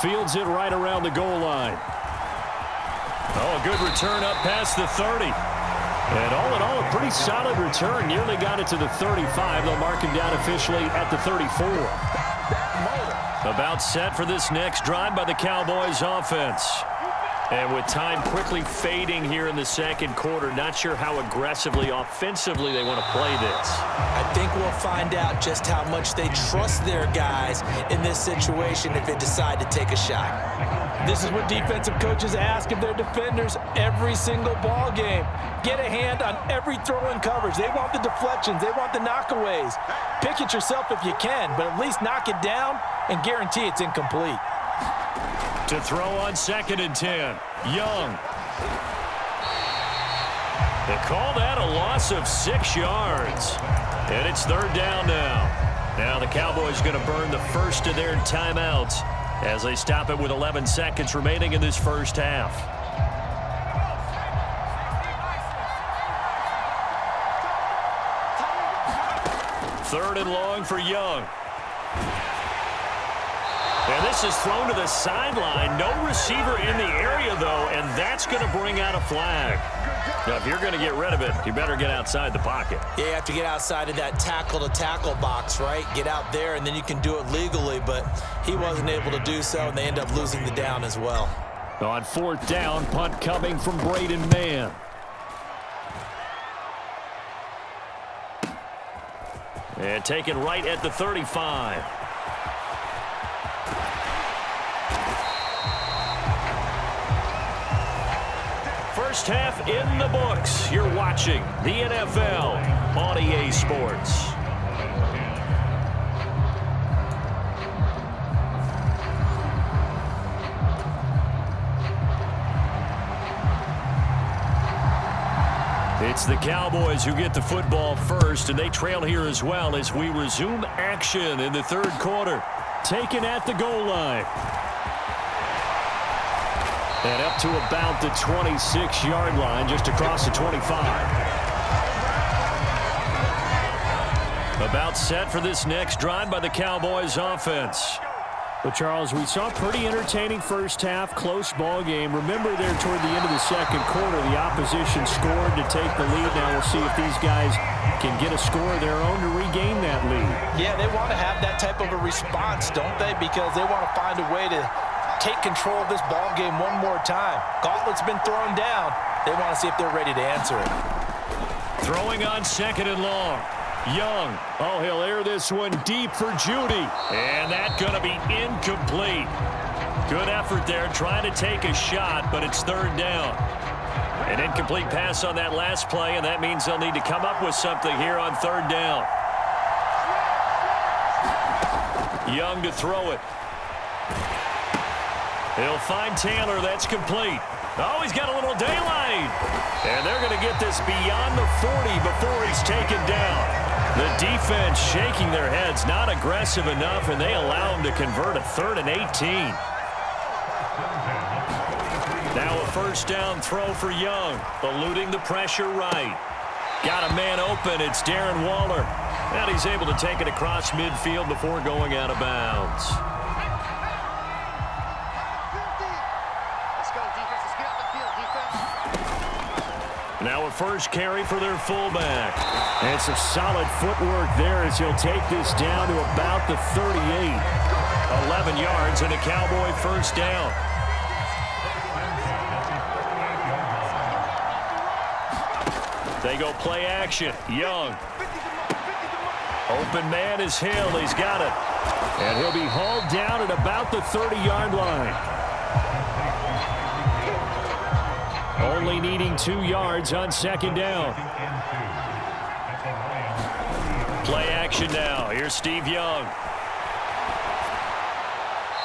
fields it right around the goal line. Oh, a good return up past the 30. And all in all, a pretty solid return. Nearly got it to the 35. They'll mark him down officially at the 34. About set for this next drive by the Cowboys offense. And with time quickly fading here in the second quarter, not sure how aggressively, offensively they want to play this. I think we'll find out just how much they trust their guys in this situation if they decide to take a shot. This is what defensive coaches ask of their defenders every single ball game. Get a hand on every throw in coverage. They want the deflections. They want the knockaways. Pick it yourself if you can, but at least knock it down and guarantee it's incomplete. To throw on 2nd and 10. Young. They call that a loss of 6 yards. And it's 3rd down now. Now the Cowboys going to burn the first of their timeouts as they stop it with 11 seconds remaining in this first half. 3rd and long for Young. And this is thrown to the sideline. No receiver in the area, though, and that's going to bring out a flag. Now, if you're going to get rid of it, you better get outside the pocket. Yeah, you have to get outside of that tackle-to-tackle box, right? Get out there, and then you can do it legally, but he wasn't able to do so, and they end up losing the down as well. On 4th down, punt coming from Braden Mann. And taken right at the 35. First half in the books. You're watching the NFL on EA Sports. It's the Cowboys who get the football first, and they trail here as well as we resume action in the 3rd quarter. Taken at the goal line. And up to about the 26-yard line, just across the 25. About set for this next drive by the Cowboys offense. But, Charles, we saw a pretty entertaining first half, close ball game. Remember there toward the end of the second quarter, the opposition scored to take the lead. Now we'll see if these guys can get a score of their own to regain that lead. Yeah, they want to have that type of a response, don't they? Because they want to find a way to take control of this ball game one more time. Gauntlet's been thrown down. They want to see if they're ready to answer it. Throwing on 2nd and long. Young. Oh, he'll air this one deep for Judy. And that's going to be incomplete. Good effort there trying to take a shot, but it's 3rd down. An incomplete pass on that last play, and that means they'll need to come up with something here on 3rd down. Young to throw it. He'll find Taylor. That's complete. Oh, he's got a little daylight. And they're going to get this beyond the 40 before he's taken down. The defense shaking their heads, not aggressive enough, and they allow him to convert a 3rd and 18. Now a 1st down throw for Young, eluding the pressure right. Got a man open. It's Darren Waller. And he's able to take it across midfield before going out of bounds. Now a first carry for their fullback. And some solid footwork there as he'll take this down to about the 38. 11 yards and a Cowboy 1st down. They go play action. Young. Open man is Hill. He's got it. And he'll be hauled down at about the 30-yard line. Only needing 2 yards on 2nd down. Play action now. Here's Steve Young.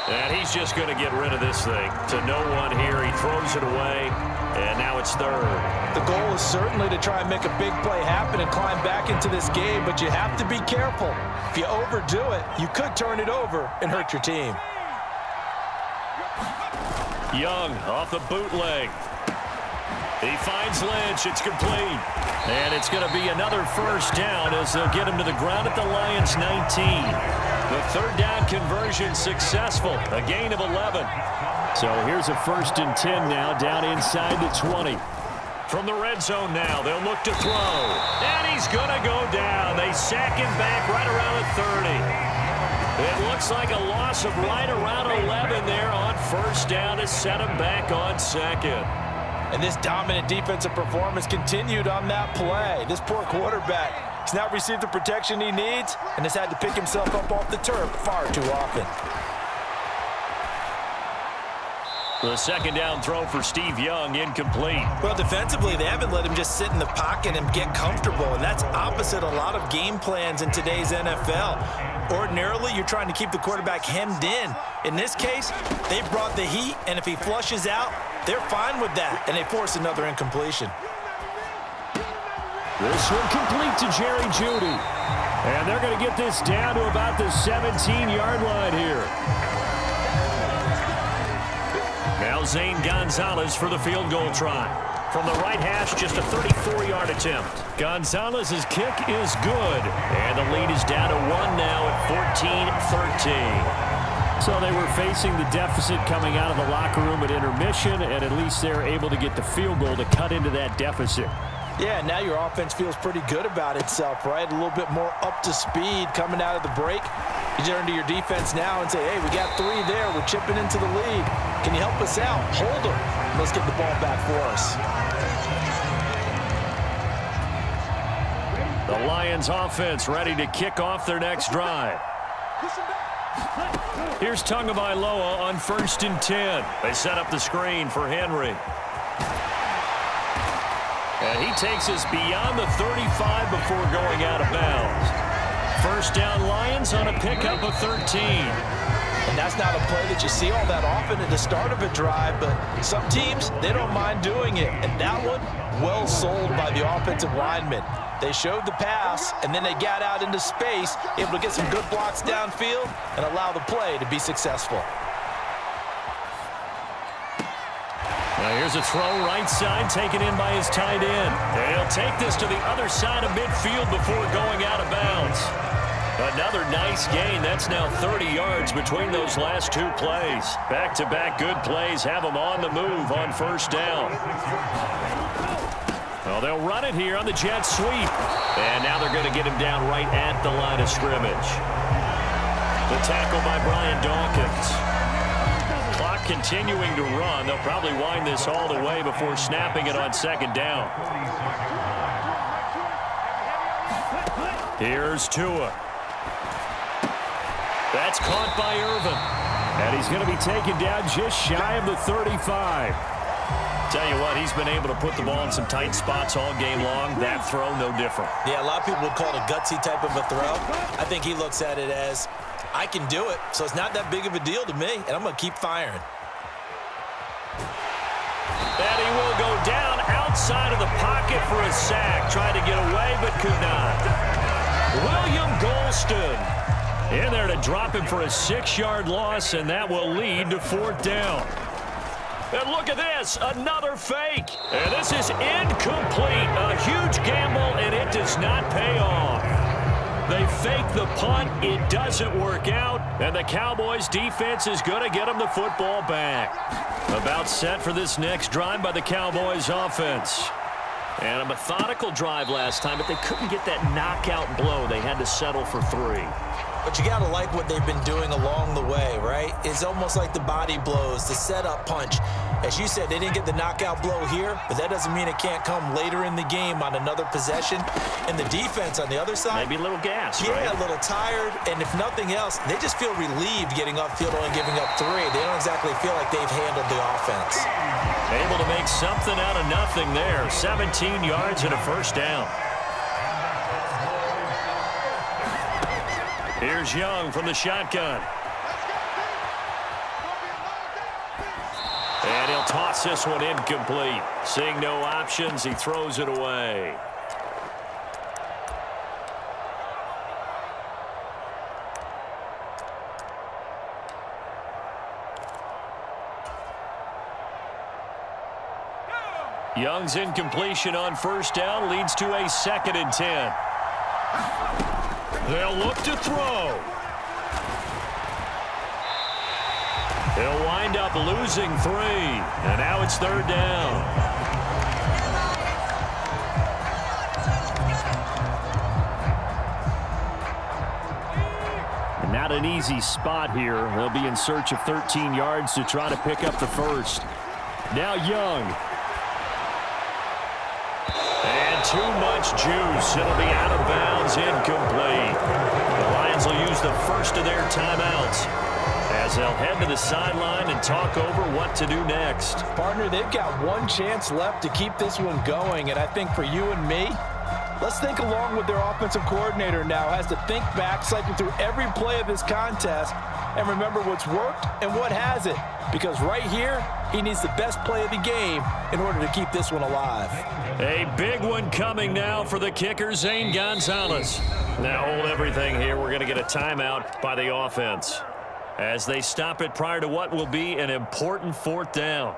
And he's just going to get rid of this thing. To no one here. He throws it away. And now it's 3rd. The goal is certainly to try and make a big play happen and climb back into this game, but you have to be careful. If you overdo it, you could turn it over and hurt your team. Young off the bootleg. He finds Lynch. It's complete. And it's going to be another 1st down as they'll get him to the ground at the Lions' 19. The third down conversion successful. A gain of 11. So here's a 1st and 10 now, down inside the 20. From the red zone now, they'll look to throw. And he's going to go down. They sack him back right around the 30. It looks like a loss of right around 11 there on 1st down to set him back on 2nd. And this dominant defensive performance continued on that play. This poor quarterback has not received the protection he needs and has had to pick himself up off the turf far too often. The 2nd down throw for Steve Young, incomplete. Well, defensively, they haven't let him just sit in the pocket and get comfortable, and that's opposite a lot of game plans in today's NFL. Ordinarily, you're trying to keep the quarterback hemmed in. In this case, they brought the heat, and if he flushes out, they're fine with that, and they force another incompletion. This one complete to Jerry Jeudy. And they're going to get this down to about the 17-yard line here. Now Zane Gonzalez for the field goal try. From the right hash, just a 34-yard attempt. Gonzalez's kick is good. And the lead is down to 1 now at 14-13. So they were facing the deficit coming out of the locker room at intermission, and at least they're able to get the field goal to cut into that deficit. Yeah, now your offense feels pretty good about itself, right? A little bit more up to speed coming out of the break. You turn to your defense now and say, hey, we got 3 there. We're chipping into the lead. Can you help us out? Hold them. Let's get the ball back for us. The Lions offense ready to kick off their next drive. Here's Tagovailoa on 1st and 10. They set up the screen for Henry. And he takes us beyond the 35 before going out of bounds. 1st down Lions on a pickup of 13. And that's not a play that you see all that often at the start of a drive, but some teams, they don't mind doing it. And that one, well sold by the offensive linemen. They showed the pass, and then they got out into space, able to get some good blocks downfield and allow the play to be successful. Now here's a throw right side taken in by his tight end. And he'll take this to the other side of midfield before going out of bounds. Another nice gain. That's now 30 yards between those last 2 plays. Back-to-back good plays have them on the move on 1st down. Well, they'll run it here on the jet sweep. And now they're going to get him down right at the line of scrimmage. The tackle by Brian Dawkins. Clock continuing to run. They'll probably wind this all the way before snapping it on 2nd down. Here's Tua. That's caught by Irvin. And he's going to be taken down just shy of the 35. Tell you what, he's been able to put the ball in some tight spots all game long. That throw, no different. Yeah, a lot of people would call it a gutsy type of a throw. I think he looks at it as, I can do it, so it's not that big of a deal to me, and I'm going to keep firing. And he will go down outside of the pocket for a sack. Tried to get away, but could not. William Golston in there to drop him for a 6-yard loss, and that will lead to 4th down. And look at this, another fake. And this is incomplete. A huge gamble, and it does not pay off. They fake the punt. It doesn't work out. And the Cowboys defense is going to get them the football back. About set for this next drive by the Cowboys offense. And a methodical drive last time, but they couldn't get that knockout blow. They had to settle for 3. But you got to like what they've been doing along the way, right? It's almost like the body blows, the setup punch. As you said, they didn't get the knockout blow here, but that doesn't mean it can't come later in the game on another possession. And the defense on the other side, maybe a little gas, yeah, right? A little tired. And if nothing else, they just feel relieved getting upfield, only giving up 3. They don't exactly feel like they've handled the offense. Able to make something out of nothing there. 17 yards and a 1st down. Here's Young from the shotgun. And he'll toss this one incomplete. Seeing no options, he throws it away. Young's incompletion on 1st down leads to a 2nd and 10. They'll look to throw. He'll wind up losing 3, and now it's 3rd down. And not an easy spot here. They'll be in search of 13 yards to try to pick up the first. Now Young. And too much juice. It'll be out of bounds, incomplete. The Lions will use the first of their timeouts as they'll head to the sideline and talk over what to do next. Partner, they've got one chance left to keep this one going, and I think for you and me, let's think along with their offensive coordinator now. Has to think back, cycle through every play of this contest, and remember what's worked and what hasn't. Because right here, he needs the best play of the game in order to keep this one alive. A big one coming now for the kicker, Zane Gonzalez. Now hold everything here. We're going to get a timeout by the offense as they stop it prior to what will be an important 4th down.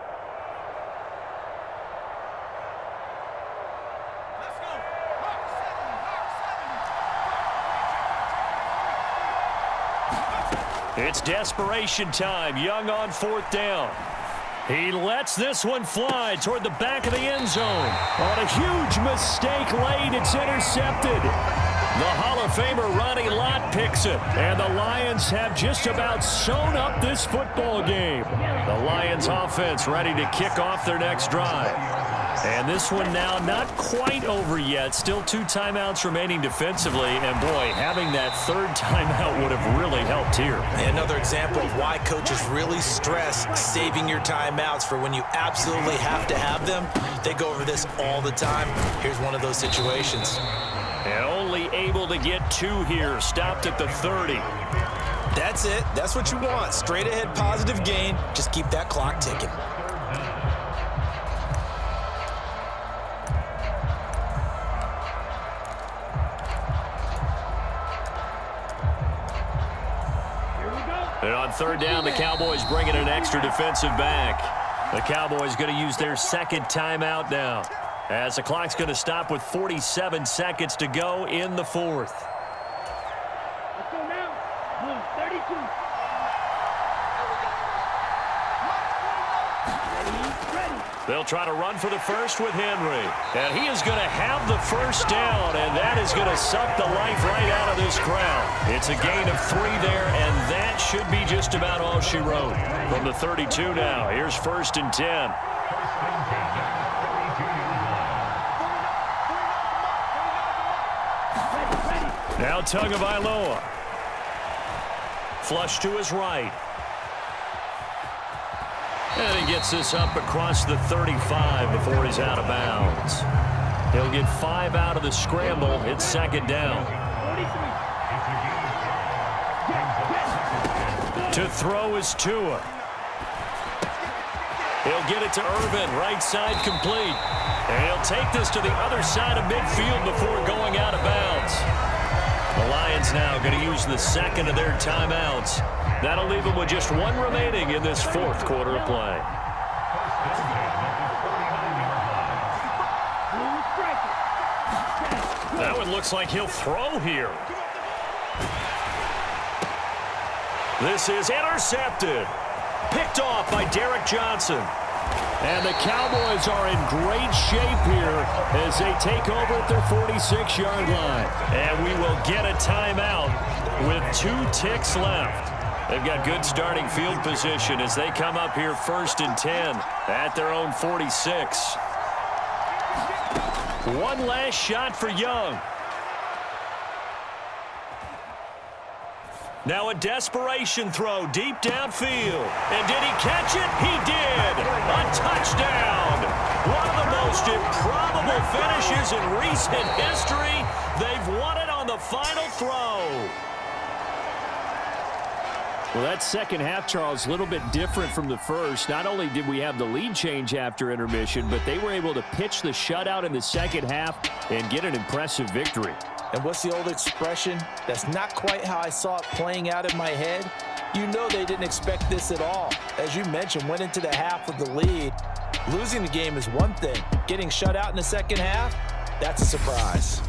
It's desperation time. Young on 4th down. He lets this one fly toward the back of the end zone. On a huge mistake late, it's intercepted. The Hall of Famer Ronnie Lott picks it, and the Lions have just about sewn up this football game. The Lions offense ready to kick off their next drive. And this one now not quite over yet. Still 2 timeouts remaining defensively. And, boy, having that 3rd timeout would have really helped here. Another example of why coaches really stress saving your timeouts for when you absolutely have to have them. They go over this all the time. Here's one of those situations. And only able to get 2 here. Stopped at the 30. That's it. That's what you want. Straight ahead positive gain. Just keep that clock ticking. And on 3rd down, the Cowboys bring in an extra defensive back. The Cowboys going to use their 2nd timeout now, as the clock's going to stop with 47 seconds to go in the 4th. Let's go now. Blue, 32. Ready. They'll try to run for the first with Henry. And he is going to have the first down, and that is going to suck the life right out of this crowd. It's a gain of 3 there, and that should be just about all she wrote. From the 32 now, here's 1st and 10. Now Tagovailoa. Flush to his right. And he gets this up across the 35 before he's out of bounds. He'll get 5 out of the scramble. It's 2nd down. To throw is Tua. He'll get it to Irvin, right side complete. And he'll take this to the other side of midfield before going out of bounds. The Lions now going to use the 2nd of their timeouts. That'll leave them with just 1 remaining in this 4th quarter of play. That one looks like he'll throw here. This is intercepted. Picked off by Derek Johnson. And the Cowboys are in great shape here as they take over at their 46-yard line. And we will get a timeout with 2 ticks left. They've got good starting field position as they come up here 1st and 10 at their own 46. One last shot for Young. Now a desperation throw deep downfield. And did he catch it? He did. A touchdown. One of the most improbable finishes in recent history. They've won it on the final throw. Well, that second half, Charles, a little bit different from the first. Not only did we have the lead change after intermission, but they were able to pitch the shutout in the second half and get an impressive victory. And what's the old expression? That's not quite how I saw it playing out in my head. You know they didn't expect this at all. As you mentioned, went into the half with the lead. Losing the game is one thing. Getting shut out in the second half, that's a surprise.